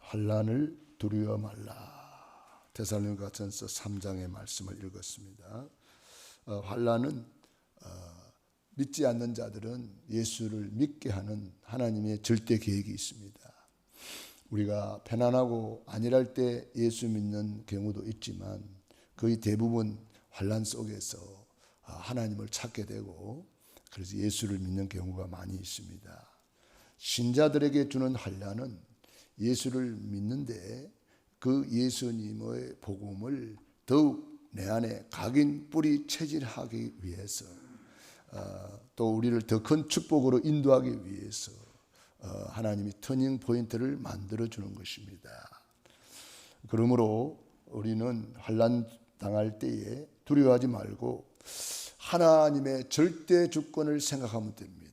환난을 두려워 말라. 데살로니가전서 3장의 말씀을 읽었습니다. 환난은 믿지 않는 자들은 예수를 믿게 하는 하나님의 절대 계획이 있습니다. 우리가 편안하고 안일할 때 예수 믿는 경우도 있지만 거의 대부분 환난 속에서 하나님을 찾게 되고 그래서 예수를 믿는 경우가 많이 있습니다. 신자들에게 주는 환난은 예수를 믿는데 그 예수님의 복음을 더욱 내 안에 각인 뿌리 체질하기 위해서 또 우리를 더 큰 축복으로 인도하기 위해서 하나님이 터닝 포인트를 만들어 주는 것입니다. 그러므로 우리는 환난 당할 때에 두려워하지 말고 하나님의 절대 주권을 생각하면 됩니다.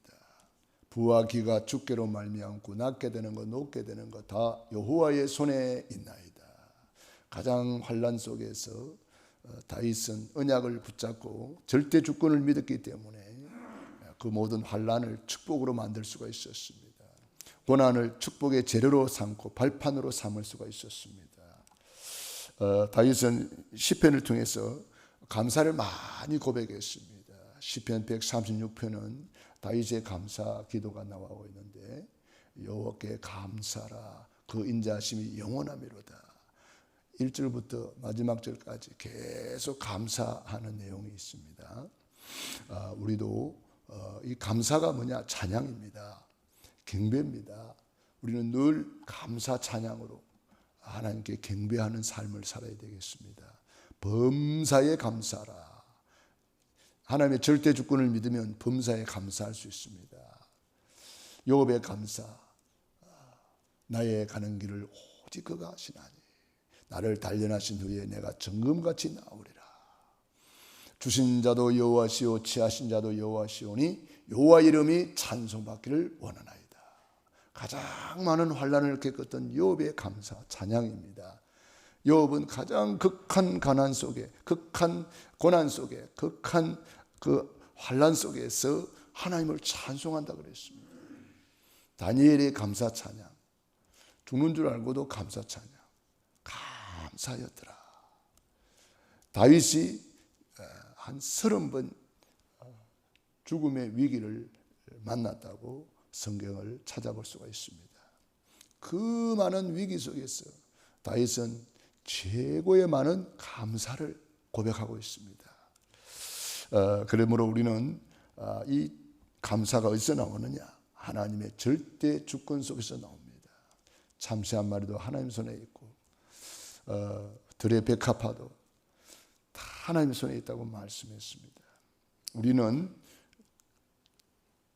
부와 기가 주께로 말미암고 낮게 되는 것 높게 되는 것 다 여호와의 손에 있나이다. 가장 환난 속에서 다윗은 언약을 붙잡고 절대 주권을 믿었기 때문에 그 모든 환난을 축복으로 만들 수가 있었습니다. 고난을 축복의 재료로 삼고 발판으로 삼을 수가 있었습니다. 다윗은 시편을 통해서 감사를 많이 고백했습니다. 시편 136편은 다윗의 감사 기도가 나오고 있는데 여호와께 감사라 그 인자하심이 영원하미로다. 1절부터 마지막 절까지 계속 감사하는 내용이 있습니다. 우리도 이 감사가 뭐냐? 찬양입니다. 경배입니다. 우리는 늘 감사 찬양으로 하나님께 경배하는 삶을 살아야 되겠습니다. 범사에 감사라. 하나님의 절대 주권을 믿으면 범사에 감사할 수 있습니다. 욥의 감사. 나의 가는 길을 오직 그가 하시나니 나를 단련하신 후에 내가 정금같이 나오리라. 주신 자도 여호와시오 취하신 자도 여호와시오니 여호와 이름이 찬송받기를 원하나이다. 가장 많은 환난을 겪었던 욥의 감사 찬양입니다. 욥은 가장 극한 가난 속에 극한 고난 속에 극한 그 환난 속에서 하나님을 찬송한다 그랬습니다. 다니엘의 감사 찬양 죽는 줄 알고도 감사 찬양 감사였더라. 다윗이 한 30번 죽음의 위기를 만났다고 성경을 찾아볼 수가 있습니다. 그 많은 위기 속에서 다윗은 최고의 많은 감사를 고백하고 있습니다. 그러므로 우리는 이 감사가 어디서 나오느냐? 하나님의 절대 주권 속에서 나옵니다. 참새 한 마리도 하나님 손에 있고 들의 백합화도 다 하나님 손에 있다고 말씀했습니다. 우리는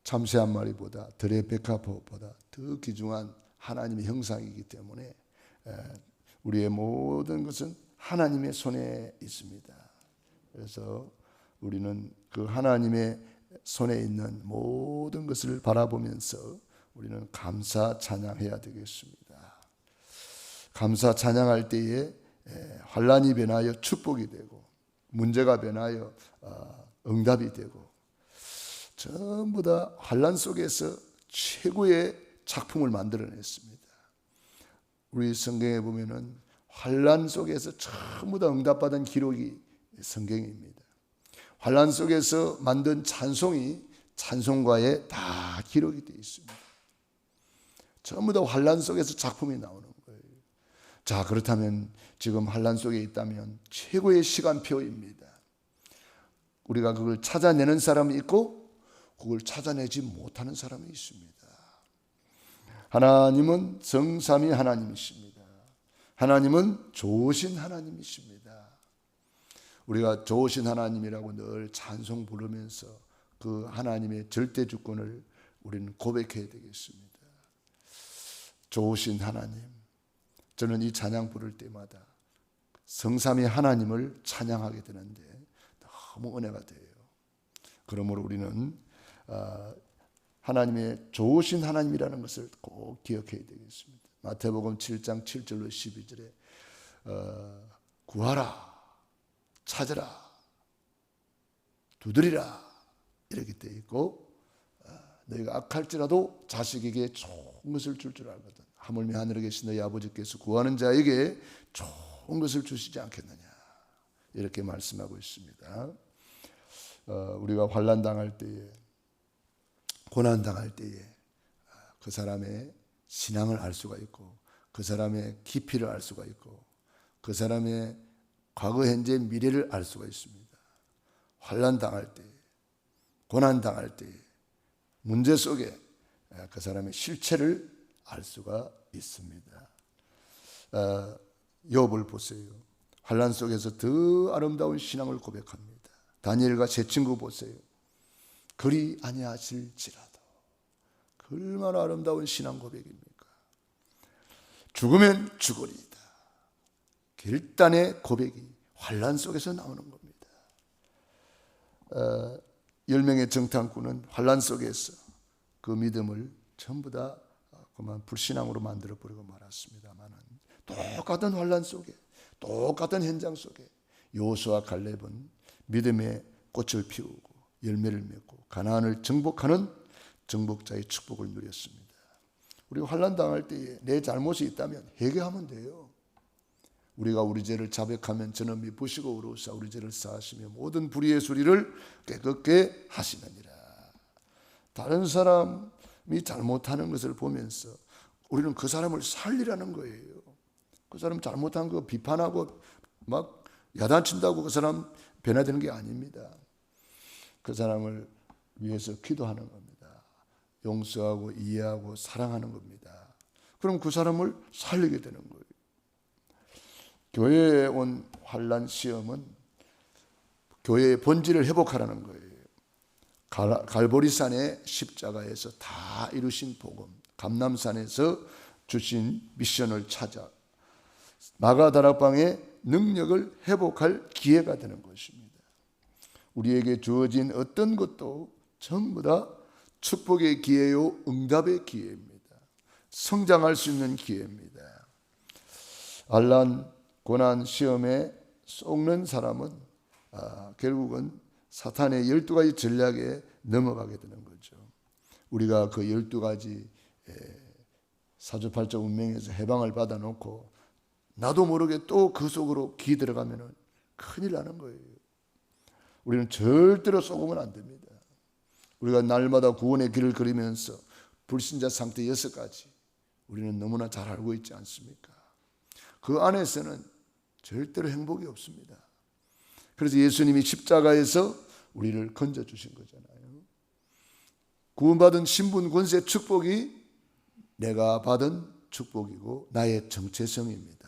참새 한 마리보다 들의 백합화보다 더 귀중한 하나님의 형상이기 때문에 우리의 모든 것은 하나님의 손에 있습니다. 그래서 우리는 그 하나님의 손에 있는 모든 것을 바라보면서 우리는 감사 찬양해야 되겠습니다. 감사 찬양할 때에 환난이 변하여 축복이 되고 문제가 변하여 응답이 되고 전부 다 환난 속에서 최고의 작품을 만들어냈습니다. 우리 성경에 보면은 환난 속에서 전부 다 응답받은 기록이 성경입니다. 환난 속에서 만든 찬송이 찬송가에 다 기록이 되어 있습니다. 전부 다 환난 속에서 작품이 나오는 거예요. 자, 그렇다면 지금 환난 속에 있다면 최고의 시간표입니다. 우리가 그걸 찾아내는 사람이 있고 그걸 찾아내지 못하는 사람이 있습니다. 하나님은 성삼위 하나님이십니다. 하나님은 좋으신 하나님이십니다. 우리가 좋으신 하나님이라고 늘 찬송 부르면서 그 하나님의 절대 주권을 우리는 고백해야 되겠습니다. 좋으신 하나님. 저는 이 찬양 부를 때마다 성삼위 하나님을 찬양하게 되는데 너무 은혜가 돼요. 그러므로 우리는 하나님의 좋으신 하나님이라는 것을 꼭 기억해야 되겠습니다. 마태복음 7장 7절로 12절에 구하라 찾으라 두드리라 이렇게 되어 있고 너희가 악할지라도 자식에게 좋은 것을 줄 알거든 하물며 하늘에 계신 너희 아버지께서 구하는 자에게 좋은 것을 주시지 않겠느냐, 이렇게 말씀하고 있습니다. 우리가 환난 당할 때에, 고난 당할 때에 그 사람의 신앙을 알 수가 있고, 그 사람의 깊이를 알 수가 있고, 그 사람의 과거, 현재, 미래를 알 수가 있습니다. 환난 당할 때, 고난 당할 때, 문제 속에 그 사람의 실체를 알 수가 있습니다. 욥을 보세요. 환난 속에서 더 아름다운 신앙을 고백합니다. 다니엘과 세 친구 보세요. 그리 아니하실지라도. 얼마나 아름다운 신앙 고백입니까? 죽으면 죽으리이다. 결단의 고백이 환난 속에서 나오는 겁니다. 10명의 정탐꾼은 환난 속에서 그 믿음을 전부 다 그만 불신앙으로 만들어버리고 말았습니다만, 똑같은 환난 속에, 똑같은 현장 속에 여호수아와 갈렙은 믿음의 꽃을 피우고 열매를 맺고 가나안을 정복하는 정복자의 축복을 누렸습니다. 우리가 환난 당할 때에 내 잘못이 있다면 회개하면 돼요. 우리가 우리 죄를 자백하면 저는 미쁘시고 의로우사 우리 죄를 사하시며 모든 불의의 수리를 깨끗게 하시느니라. 다른 사람이 잘못하는 것을 보면서 우리는 그 사람을 살리라는 거예요. 그 사람 잘못한 거 비판하고 막 야단친다고 그 사람 변화되는 게 아닙니다. 그 사람을 위해서 기도하는 겁니다. 용서하고 이해하고 사랑하는 겁니다. 그럼 그 사람을 살리게 되는 거예요. 교회에 온 환난 시험은 교회의 본질을 회복하라는 거예요. 갈보리산의 십자가에서 다 이루신 복음, 감람산에서 주신 미션을 찾아 마가다락방의 능력을 회복할 기회가 되는 것입니다. 우리에게 주어진 어떤 것도 전부 다 축복의 기회요, 응답의 기회입니다. 성장할 수 있는 기회입니다. 환난, 고난, 시험에 속는 사람은 결국은 사탄의 12가지 전략에 넘어가게 되는 거죠. 우리가 그 12가지 사주팔자 운명에서 해방을 받아놓고 나도 모르게 또 그 속으로 기 들어가면 큰일 나는 거예요. 우리는 절대로 속으면 안 됩니다. 우리가 날마다 구원의 길을 걸으면서 불신자 상태 6가지 우리는 너무나 잘 알고 있지 않습니까? 그 안에서는 절대로 행복이 없습니다. 그래서 예수님이 십자가에서 우리를 건져주신 거잖아요. 구원받은 신분, 권세, 축복이 내가 받은 축복이고 나의 정체성입니다.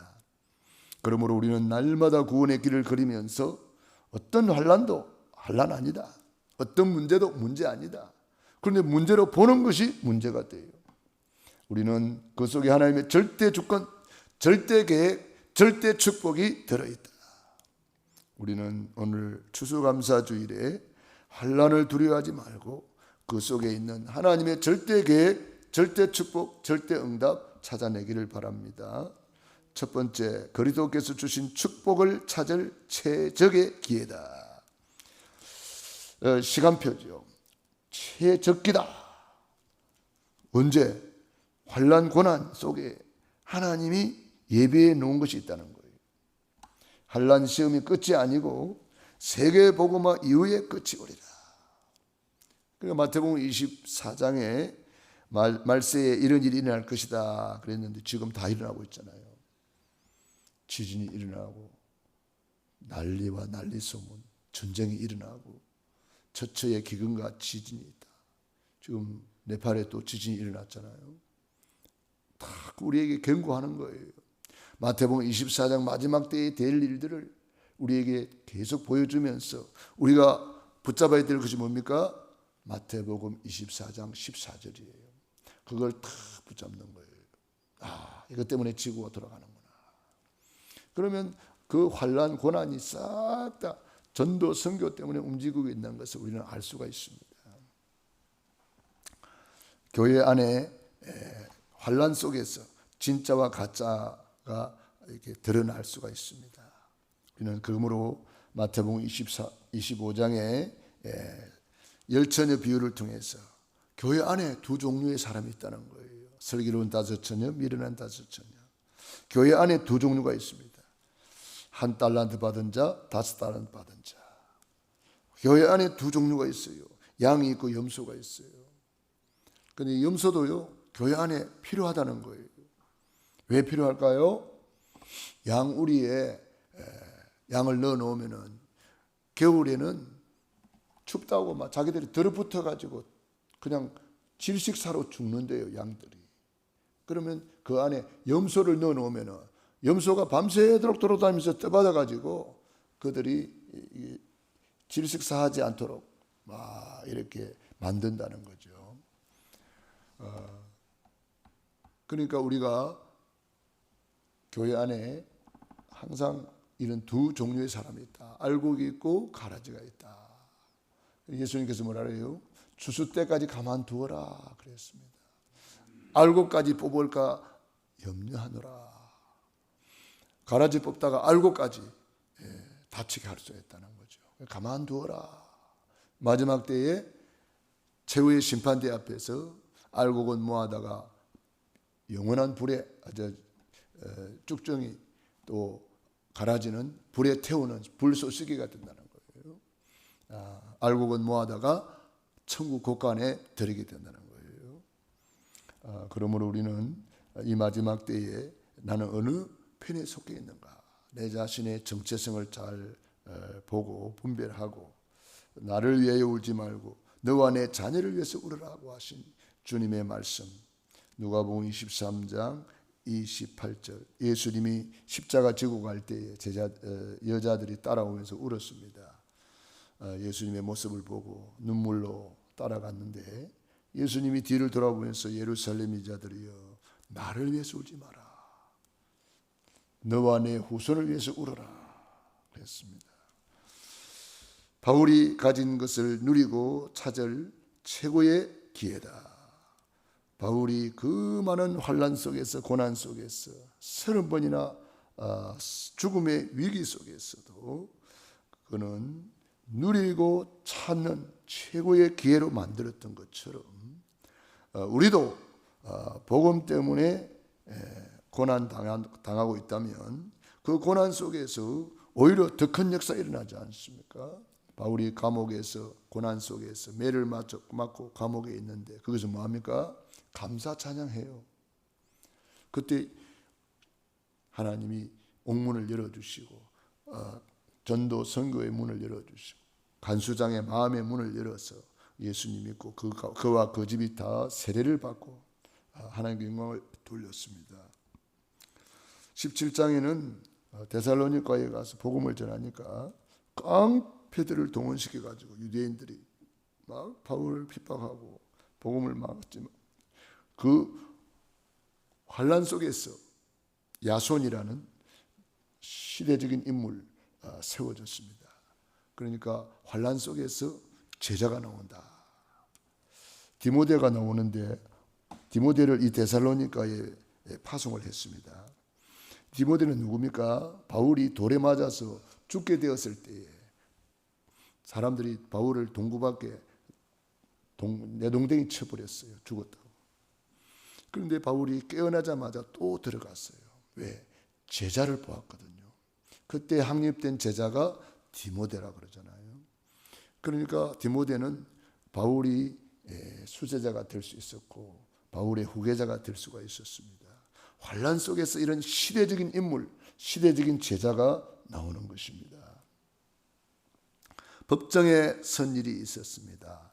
그러므로 우리는 날마다 구원의 길을 걸으면서 어떤 환난도 환난 아니다. 어떤 문제도 문제 아니다. 그런데 문제로 보는 것이 문제가 돼요. 우리는 그 속에 하나님의 절대 주권, 절대 계획, 절대 축복이 들어있다. 우리는 오늘 추수감사주일에 환난을 두려워하지 말고 그 속에 있는 하나님의 절대 계획, 절대 축복, 절대 응답 찾아내기를 바랍니다. 첫 번째, 그리스도께서 주신 축복을 찾을 최적의 기회다. 시간표죠. 최적기다. 언제? 환난 고난 속에 하나님이 예비해 놓은 것이 있다는 거예요. 환난 시험이 끝이 아니고 세계 복음화 이후에 끝이 오리라. 그러니까 마태복음 24장에 말세에 이런 일이 일어날 것이다 그랬는데 지금 다 일어나고 있잖아요. 지진이 일어나고 난리와 난리 소문, 전쟁이 일어나고 처처의 기근과 지진이 있다. 지금 네팔에 또 지진이 일어났잖아요. 다 우리에게 경고하는 거예요. 마태복음 24장 마지막 때에 될 일들을 우리에게 계속 보여주면서 우리가 붙잡아야 될 것이 뭡니까? 마태복음 24장 14절이에요. 그걸 다 붙잡는 거예요. 이것 때문에 지구가 돌아가는구나. 그러면 그 환난 고난이 싹 다 전도 선교 때문에 움직이고 있는 것을 우리는 알 수가 있습니다. 교회 안에 환난 속에서 진짜와 가짜가 이렇게 드러날 수가 있습니다. 우리는 그러므로 마태복음 25장에 열처녀 비유를 통해서 교회 안에 두 종류의 사람이 있다는 거예요. 슬기로운 5처녀, 미련한 5처녀. 교회 안에 두 종류가 있습니다. 1달란트 받은 자, 5달란트 받은 자. 교회 안에 두 종류가 있어요. 양이 있고 염소가 있어요. 근데 염소도요, 교회 안에 필요하다는 거예요. 왜 필요할까요? 양우리에 양을 넣어 놓으면은 겨울에는 춥다고 막 자기들이 들어붙어 가지고 그냥 질식사로 죽는데요, 양들이. 그러면 그 안에 염소를 넣어 놓으면은 염소가 밤새도록 돌아다니면서 떠받아 가지고 그들이 질식사하지 않도록 막 이렇게 만든다는 거죠. 그러니까 우리가 교회 안에 항상 이런 두 종류의 사람이 있다. 알곡이 있고 가라지가 있다. 예수님께서 뭐라 그래요? 추수 때까지 가만두어라 그랬습니다. 알곡까지 뽑을까 염려하노라. 가라지 뽑다가 알곡까지 다치게 할 수 있다는 거죠. 가만두어라. 마지막 때에 최후의 심판대 앞에서 알곡은 모아다가 영원한 불에 쭉정이 또 가라지는 불에 태우는 불쏘시개가 된다는 거예요. 알곡은 모아다가 천국 곳간에 들이게 된다는 거예요. 그러므로 우리는 이 마지막 때에 나는 어느 편에 속해 있는가, 내 자신의 정체성을 잘 보고 분별하고 나를 위하여 울지 말고 너와 내 자녀를 위해서 울으라고 하신 주님의 말씀, 누가복음 23장 28절. 예수님이 십자가 지고 갈 때에 여자들이 따라오면서 울었습니다. 예수님의 모습을 보고 눈물로 따라갔는데 예수님이 뒤를 돌아보면서 예루살렘 여자들이여 나를 위해서 울지 마라. 너와 내 후손을 위해서 울어라 그랬습니다. 바울이 가진 것을 누리고 찾을 최고의 기회다. 바울이 그 많은 환난 속에서 고난 속에서 30번이나 죽음의 위기 속에서도 그는 누리고 찾는 최고의 기회로 만들었던 것처럼 우리도 복음 때문에 고난 당하고 있다면 그 고난 속에서 오히려 더 큰 역사가 일어나지 않습니까? 바울이 감옥에서 고난 속에서 매를 맞고 감옥에 있는데 거기서 뭐합니까? 감사 찬양해요. 그때 하나님이 옥문을 열어주시고 전도 선교의 문을 열어주시고 간수장의 마음의 문을 열어서 예수님 믿고 그와 그 집이 다 세례를 받고 하나님께 영광을 돌렸습니다. 17장에는 데살로니가에 가서 복음을 전하니까 깡패들을 동원시켜 가지고 유대인들이 막 바울을 핍박하고 복음을 막았지만 그 환난 속에서 야손이라는 시대적인 인물 세워졌습니다. 그러니까 환난 속에서 제자가 나온다. 디모데가 나오는데 디모데를 이 데살로니가에 파송을 했습니다. 디모데는 누굽니까? 바울이 돌에 맞아서 죽게 되었을 때에 사람들이 바울을 동구 밖에 내동댕이 쳐버렸어요. 죽었다고. 그런데 바울이 깨어나자마자 또 들어갔어요. 왜? 제자를 보았거든요. 그때 확립된 제자가 디모데라 그러잖아요. 그러니까 디모데는 바울이 수제자가 될 수 있었고 바울의 후계자가 될 수가 있었습니다. 환난 속에서 이런 시대적인 인물, 시대적인 제자가 나오는 것입니다. 법정에 선 일이 있었습니다.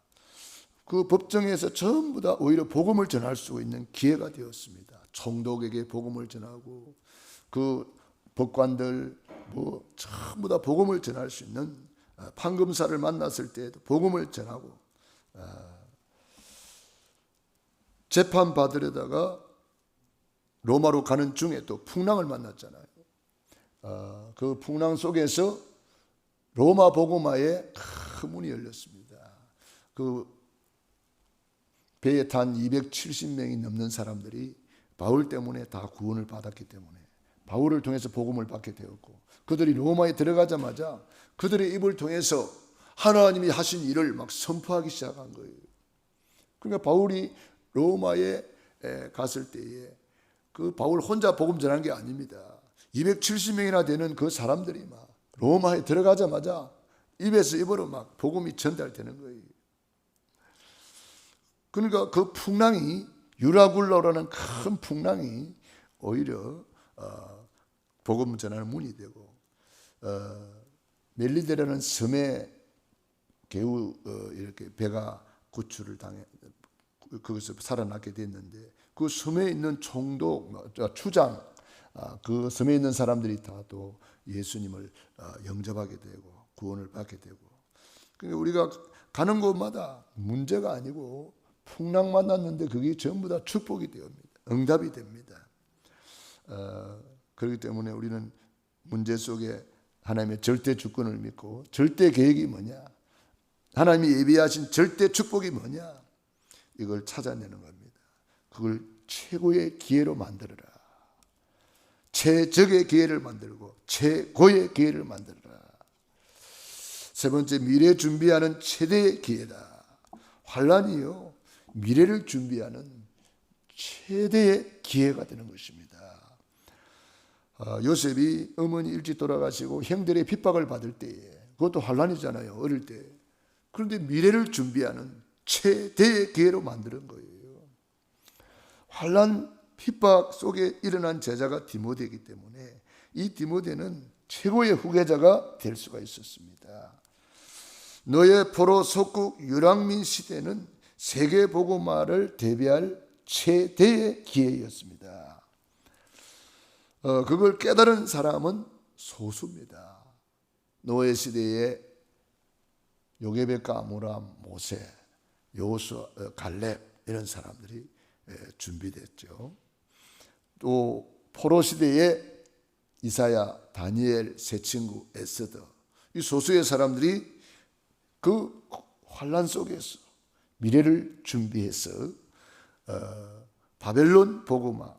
그 법정에서 전부 다 오히려 복음을 전할 수 있는 기회가 되었습니다. 총독에게 복음을 전하고 그 법관들 전부 다 복음을 전할 수 있는 판검사를 만났을 때에도 복음을 전하고 재판 받으려다가 로마로 가는 중에 또 풍랑을 만났잖아요. 그 풍랑 속에서 로마 복음화에 큰 문이 열렸습니다. 그 배에 탄 270명이 넘는 사람들이 바울 때문에 다 구원을 받았기 때문에 바울을 통해서 복음을 받게 되었고 그들이 로마에 들어가자마자 그들의 입을 통해서 하나님이 하신 일을 막 선포하기 시작한 거예요. 그러니까 바울이 로마에 갔을 때에 그 바울 혼자 복음 전한 게 아닙니다. 270명이나 되는 그 사람들이 막 로마에 들어가자마자 입에서 입으로 막 복음이 전달되는 거예요. 그러니까 그 풍랑이, 유라굴로라는 큰 풍랑이 오히려 복음 전하는 문이 되고, 멜리데라는 섬에 겨우 이렇게 배가 구출을 당해 거기서 살아나게 됐는데, 그 섬에 있는 총독, 추장, 그 섬에 있는 사람들이 다 또 예수님을 영접하게 되고 구원을 받게 되고. 그러니까 우리가 가는 곳마다 문제가 아니고 풍랑 만났는데 그게 전부 다 축복이 됩니다. 응답이 됩니다. 그렇기 때문에 우리는 문제 속에 하나님의 절대 주권을 믿고, 절대 계획이 뭐냐, 하나님이 예비하신 절대 축복이 뭐냐, 이걸 찾아내는 겁니다. 그걸 최고의 기회로 만들어라. 최적의 기회를 만들고 최고의 기회를 만들어라. 세 번째, 미래 준비하는 최대의 기회다. 환란이요, 미래를 준비하는 최대의 기회가 되는 것입니다. 요셉이 어머니 일찍 돌아가시고 형들의 핍박을 받을 때에, 그것도 환란이잖아요, 어릴 때. 그런데 미래를 준비하는 최대의 기회로 만드는 거예요. 환란 핍박 속에 일어난 제자가 디모데이기 때문에 이 디모데는 최고의 후계자가 될 수가 있었습니다. 너의 포로 속국 유랑민 시대는 세계 복음화를 대비할 최대의 기회였습니다. 그걸 깨달은 사람은 소수입니다. 노예 시대에 요게벳과 아므람, 모세, 여호수아, 갈렙 이런 사람들이 준비됐죠. 또 포로 시대에 이사야, 다니엘, 세 친구, 에스더, 이 소수의 사람들이 그 환란 속에서 미래를 준비해서 바벨론 복음화,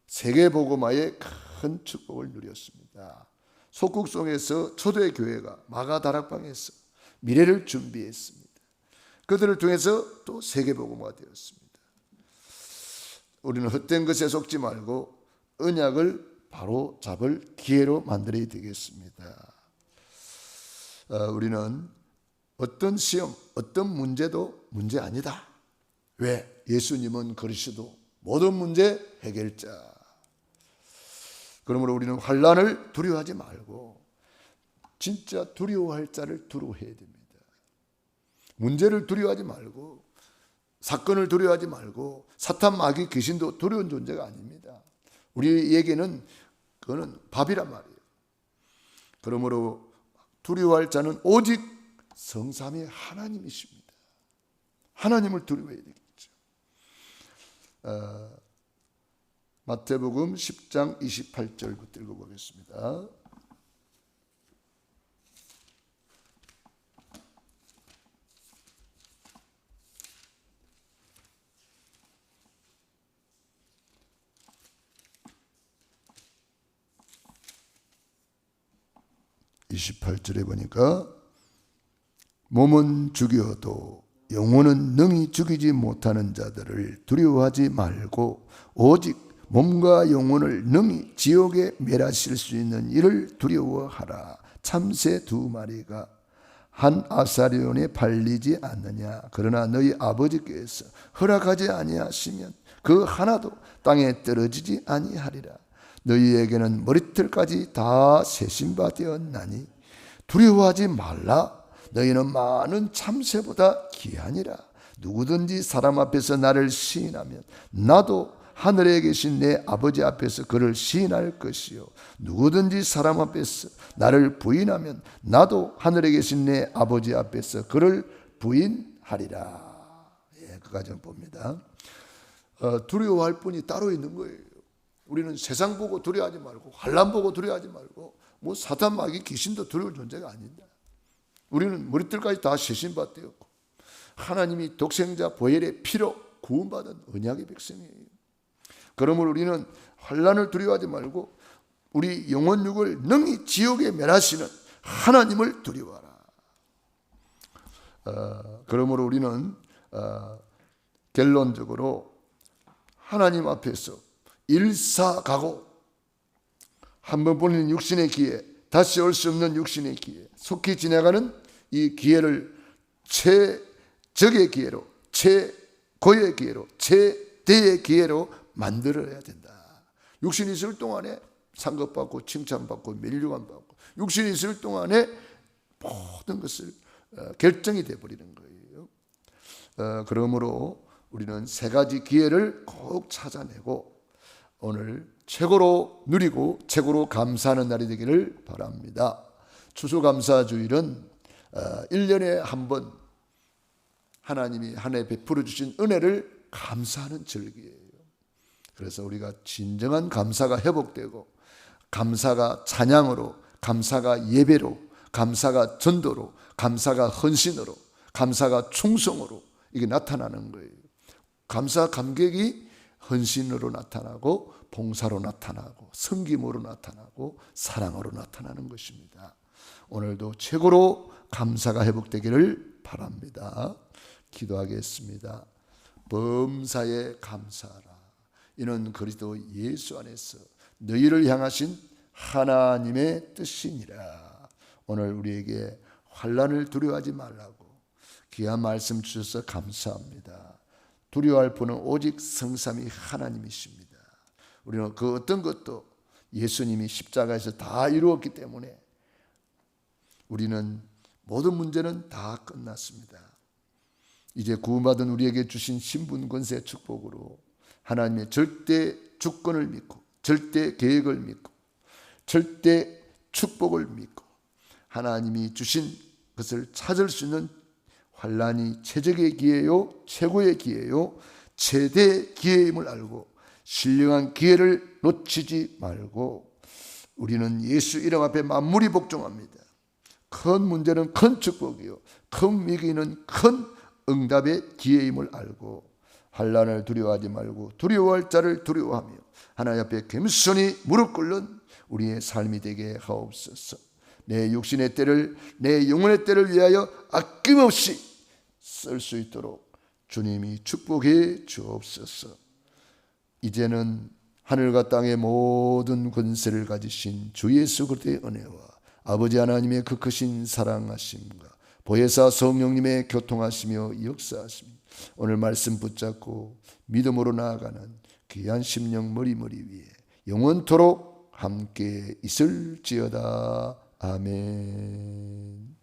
세계 복음화의 큰 축복을 누렸습니다. 속국 속에서 초대 교회가 마가 다락방에서 미래를 준비했습니다. 그들을 통해서 또 세계 복음화가 되었습니다. 우리는 헛된 것에 속지 말고 언약을 바로 잡을 기회로 만들어야 되겠습니다. 우리는 어떤 시험, 어떤 문제도 문제 아니다. 왜? 예수님은 그리스도, 모든 문제 해결자. 그러므로 우리는 환난을 두려워하지 말고 진짜 두려워할 자를 두려워해야 됩니다. 문제를 두려워하지 말고, 사건을 두려워하지 말고, 사탄, 마귀, 귀신도 두려운 존재가 아닙니다. 우리에게는 그거는 밥이란 말이에요. 그러므로 두려워할 자는 오직 성삼위 하나님이십니다. 하나님을 두려워해야 되겠죠. 마태복음 10장 28절부터 읽어보겠습니다. (28절에) 보니까 몸은 죽여도 영혼은 능히 죽이지 못하는 자들을 두려워하지 말고 오직 몸과 영혼을 능히 지옥에 멸하실 수 있는 이를 두려워하라. 참새 2마리가 한 아사리온에 팔리지 않느냐. 그러나 너희 아버지께서 허락하지 아니하시면 그 하나도 땅에 떨어지지 아니하리라. 너희에게는 머리털까지 다 세신 바 되었나니 두려워하지 말라. 너희는 많은 참새보다 귀하니라. 누구든지 사람 앞에서 나를 시인하면 나도 하늘에 계신 내 아버지 앞에서 그를 시인할 것이요, 누구든지 사람 앞에서 나를 부인하면 나도 하늘에 계신 내 아버지 앞에서 그를 부인하리라. 그까지는 봅니다. 두려워할 분이 따로 있는 거예요. 우리는 세상 보고 두려워하지 말고, 환난 보고 두려워하지 말고, 뭐 사탄, 마귀, 귀신도 두려울 존재가 아니다. 우리는 머리털까지 다 세신바 되었고 하나님이 독생자 보혈의 피로 구원받은 언약의 백성이에요. 그러므로 우리는 환난을 두려워하지 말고 우리 영혼 육을 능히 지옥에 멸하시는 하나님을 두려워하라. 그러므로 우리는 결론적으로 하나님 앞에서 일사가고 한번 보는 육신의 기회, 다시 올 수 없는 육신의 기회, 속히 지나가는 이 기회를 최적의 기회로, 최고의 기회로, 최대의 기회로 만들어야 된다. 육신이 있을 동안에 상급받고 칭찬받고 면류관 받고, 육신이 있을 동안에 모든 것을 결정이 되어버리는 거예요. 그러므로 우리는 세 가지 기회를 꼭 찾아내고 오늘 최고로 누리고 최고로 감사하는 날이 되기를 바랍니다. 추수감사주일은 1년에 한 번 하나님이 한 해 베풀어 주신 은혜를 감사하는 절기예요. 그래서 우리가 진정한 감사가 회복되고, 감사가 찬양으로, 감사가 예배로, 감사가 전도로, 감사가 헌신으로, 감사가 충성으로 이게 나타나는 거예요. 감사 감격이 헌신으로 나타나고, 봉사로 나타나고, 섬김으로 나타나고, 사랑으로 나타나는 것입니다. 오늘도 최고로 감사가 회복되기를 바랍니다. 기도하겠습니다. 범사에 감사하라. 이는 그리스도 예수 안에서 너희를 향하신 하나님의 뜻이니라. 오늘 우리에게 환난을 두려워하지 말라고 귀한 말씀 주셔서 감사합니다. 두려워할 분은 오직 성삼위 하나님이십니다. 우리는 그 어떤 것도 예수님이 십자가에서 다 이루었기 때문에 우리는 모든 문제는 다 끝났습니다. 이제 구원받은 우리에게 주신 신분 권세 축복으로 하나님의 절대 주권을 믿고, 절대 계획을 믿고, 절대 축복을 믿고, 하나님이 주신 것을 찾을 수 있는 환난이 최적의 기회요, 최고의 기회요, 최대 기회임을 알고 신령한 기회를 놓치지 말고 우리는 예수 이름 앞에 만물이 복종합니다. 큰 문제는 큰 축복이요, 큰 위기는 큰 응답의 기회임을 알고 환난을 두려워하지 말고 두려워할 자를 두려워하며 하나님 앞에 겸손히 무릎 꿇는 우리의 삶이 되게 하옵소서. 내 육신의 때를, 내 영혼의 때를 위하여 아낌없이 쓸 수 있도록 주님이 축복해 주옵소서. 이제는 하늘과 땅의 모든 권세를 가지신 주 예수 그리스도의 은혜와 아버지 하나님의 그 크신 사랑하심과 보혜사 성령님의 교통하시며 역사하심, 오늘 말씀 붙잡고 믿음으로 나아가는 귀한 심령 머리머리 위에 영원토록 함께 있을지어다. 아멘.